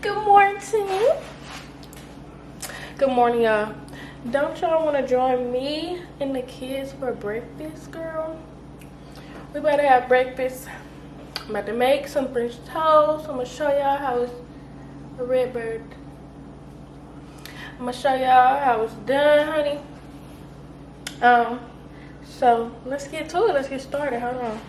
Good morning. Good morning, y'all. Don't y'all want to join me and the kids for breakfast, girl? We better have breakfast. I'm about to make some French toast. I'm gonna show y'all how it's a red bird. I'm gonna show y'all how it's done, honey. So let's get to it. Let's get started. Hold on.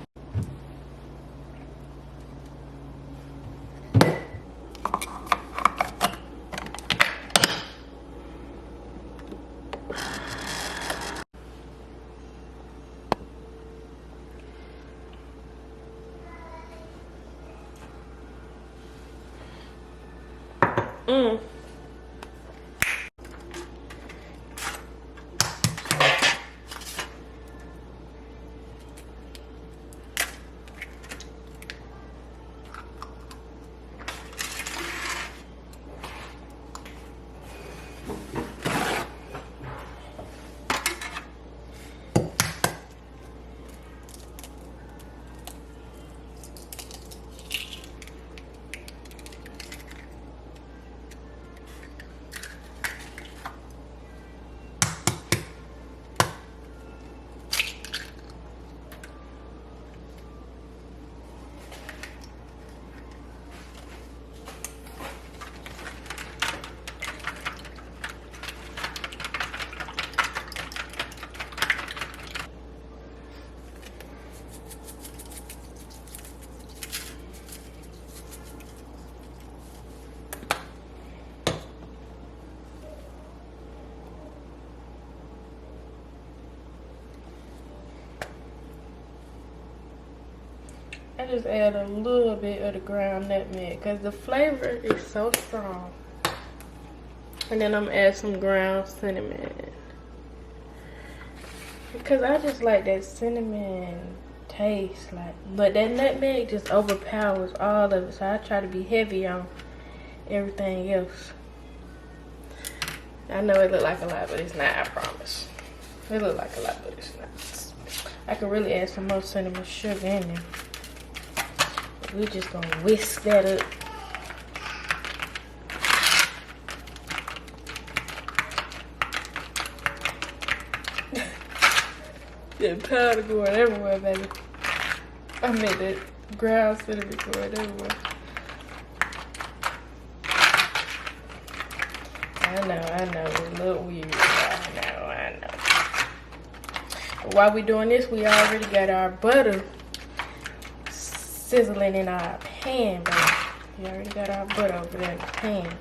I just add a little bit of the ground nutmeg because the flavor is so strong. And then I'm gonna add some ground cinnamon because I just like that cinnamon taste, but that nutmeg just overpowers all of it. So I try to be heavy on everything else. I know it look like a lot, but it's not. I promise. It look like a lot, but it's not. I could really add some more cinnamon sugar in there. We're just gonna whisk that up. That powder going everywhere, baby. I made that ground cinnamon going everywhere. I know, it look weird. I know. But while we doing this, we already got our butter sizzling in our pan, baby. We already got our butter over there in the pan.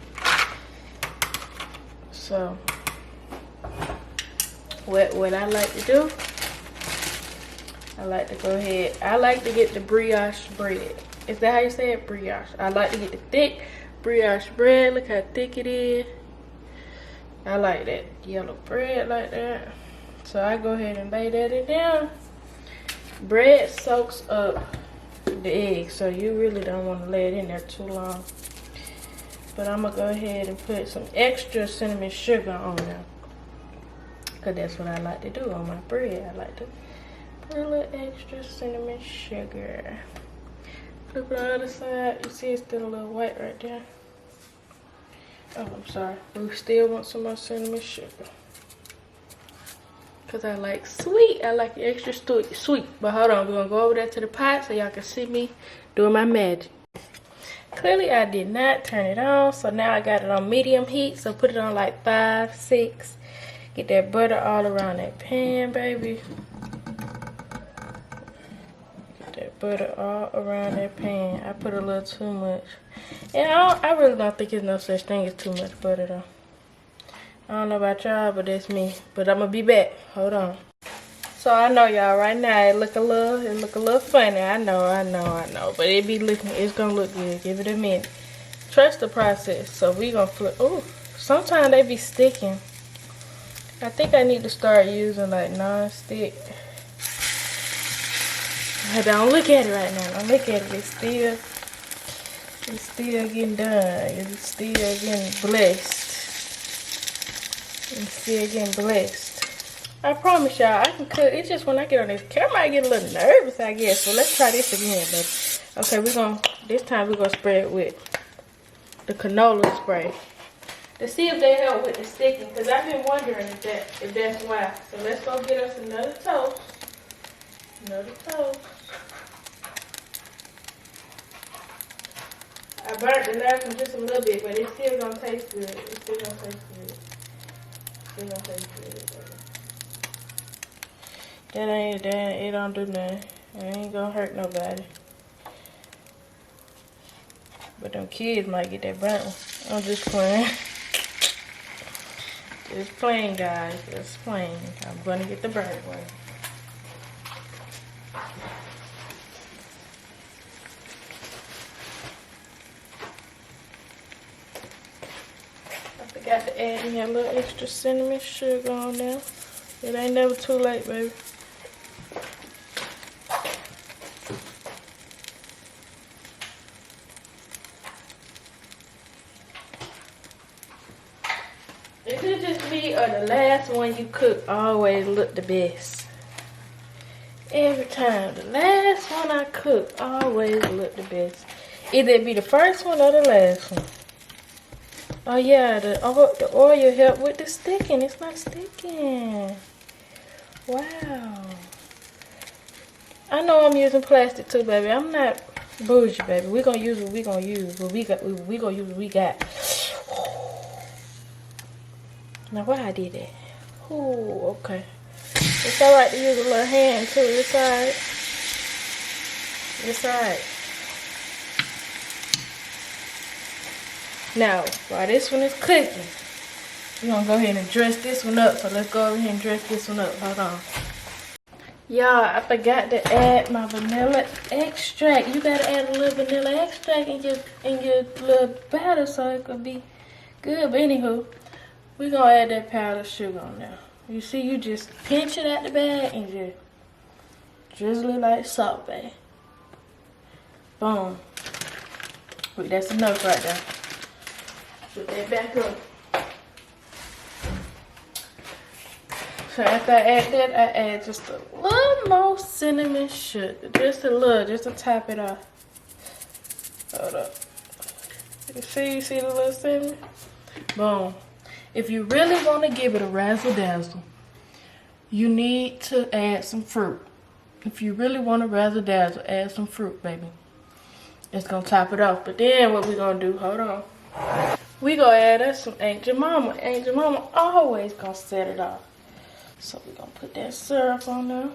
So, what I like to do, I like to go ahead. I like to get the brioche bread. Is that how you say it? Brioche. I like to get the thick brioche bread. Look how thick it is. I like that yellow bread like that. So I go ahead and lay that in there. Bread soaks up the egg, so you really don't want to lay it in there too long. But I'm gonna go ahead and put some extra cinnamon sugar on there, because that's what I like to do on my bread. I like to put a little extra cinnamon sugar. Flip it on the other side. You see it's still a little white right there. Oh, I'm sorry. We still want some more cinnamon sugar, because I like sweet. I like extra sweet. But hold on, we're going to go over there to the pot so y'all can see me doing my magic. Clearly, I did not turn it on. So now I got it on medium heat. So put it on like 5, 6. Get that butter all around that pan, baby. Get that butter all around that pan. I put a little too much. And I really don't think there's no such thing as too much butter, though. I don't know about y'all, but that's me. But I'm gonna be back. Hold on. So I know y'all right now it look a little funny. I know. But it's gonna look good. Give it a minute. Trust the process. So we gonna flip. Oh, sometimes they be sticking. I think I need to start using like non-stick. Don't look at it right now. Don't look at it. It's still getting done. It's still getting blessed. It's still getting blessed. I promise y'all, I can cook. It's just when I get on this camera, I get a little nervous, I guess. So let's try this again, baby. Okay, this time we're gonna spread with the canola spray. To see if they help with the sticking, because I've been wondering if that's why. So let's go get us another toast. Another toast. I burnt the last one just a little bit, but it's still gonna taste good. It's still gonna taste good. It's still gonna taste good. That it don't do nothing. It ain't gonna hurt nobody. But them kids might get that burnt one. I'm just playing. Just playing, guys. Just playing. I'm gonna get the burnt one. I forgot to add in a little extra cinnamon sugar on there. It ain't never too late, baby. Is it just me or the last one you cook always look the best? Every time. The last one I cook always look the best. Either it be the first one or the last one. Oh yeah, the oil help with the sticking. It's not sticking. Wow. I know I'm using plastic too, baby. I'm not bougie, baby. We're gonna use what we gonna use. What we got, we gonna use what we got. Now why I did that? Ooh, okay. It's alright to use a little hand too. It's alright. It's alright. Now, while this one is cooking, we're gonna go ahead and dress this one up. So let's go over here and dress this one up. Hold on. Y'all, I forgot to add my vanilla extract. You gotta add a little vanilla extract in your little batter so it could be good. But anywho, we're gonna add that powdered sugar on there. You see, you just pinch it out the bag and just drizzle it like salt, babe. Boom. Wait, that's enough right there. Put that back up. So after I add that, I add just a little more cinnamon sugar. Just a little, just to top it off. Hold up. You see the little cinnamon? Boom. If you really want to give it a razzle dazzle, you need to add some fruit. If you really want to razzle dazzle, add some fruit, baby. It's gonna top it off. But then what we gonna do? Hold on. We gonna add us some Angel Mama. Angel Mama always gonna set it off. So we gonna put that syrup on there.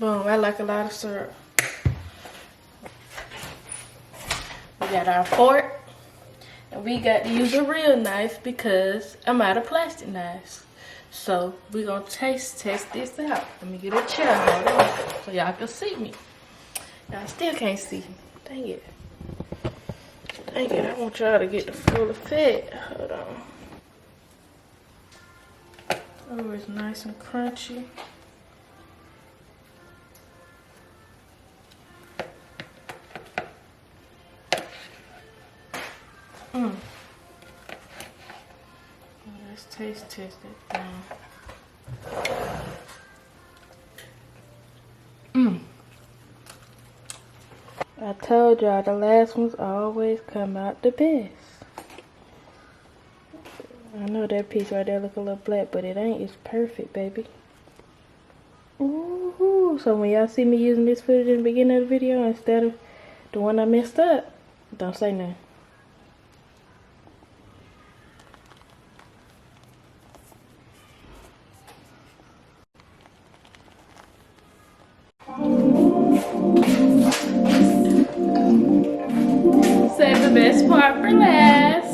Boom. I like a lot of syrup. We got our fork. And we got to use a real knife because I'm out of plastic knives. So we're going to test this out. Let me get a chair hold on, so y'all can see me. Y'all still can't see me. Dang it. Dang it. I want y'all to get the full effect. Hold on. Oh, it's nice and crunchy. Let's taste test it down. I told y'all the last ones always come out the best. I know that piece right there look a little black, but it ain't. It's perfect, baby. Ooh. So when y'all see me using this footage in the beginning of the video instead of the one I messed up, don't say nothing. Save the best part for last.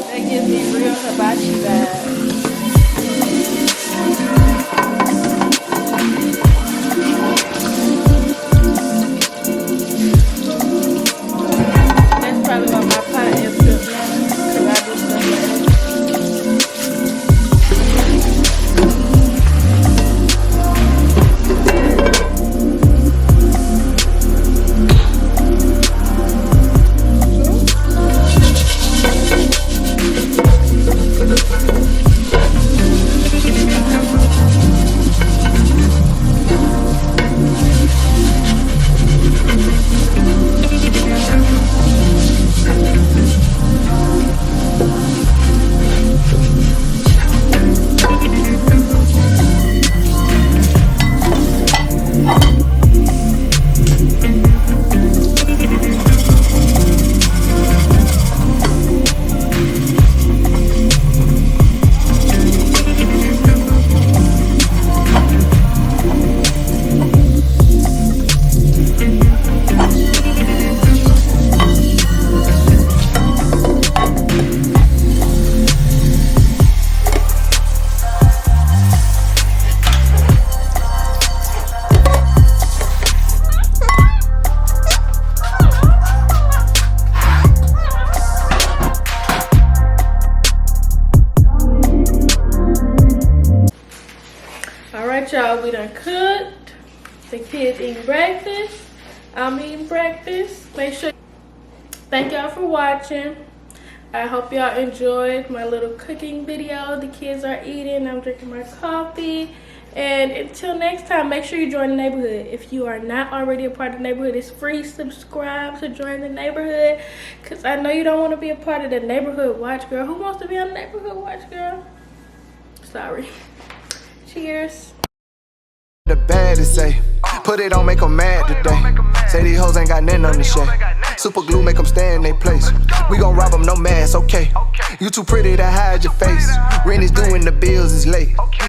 That gives me real hibachi vibes. That's probably what my pot is built now, because I do stuff like that. Alright, y'all, we done cooked. The kids eating breakfast. I'm eating breakfast. Make sure. Thank y'all for watching. I hope y'all enjoyed my little cooking video. The kids are eating. I'm drinking my coffee. And until next time, make sure you join the neighborhood. If you are not already a part of the neighborhood, it's free. Subscribe to join the neighborhood. Because I know you don't want to be a part of the neighborhood watch, girl. Who wants to be on the neighborhood watch, girl? Sorry. Cheers. The bad to say, put it on, make them mad today. Say these hoes ain't got nothing on the shade. Super glue make them stay in their place. We gon' rob them, no mask, okay. You too pretty to hide your face. Rent is due and the bills is late.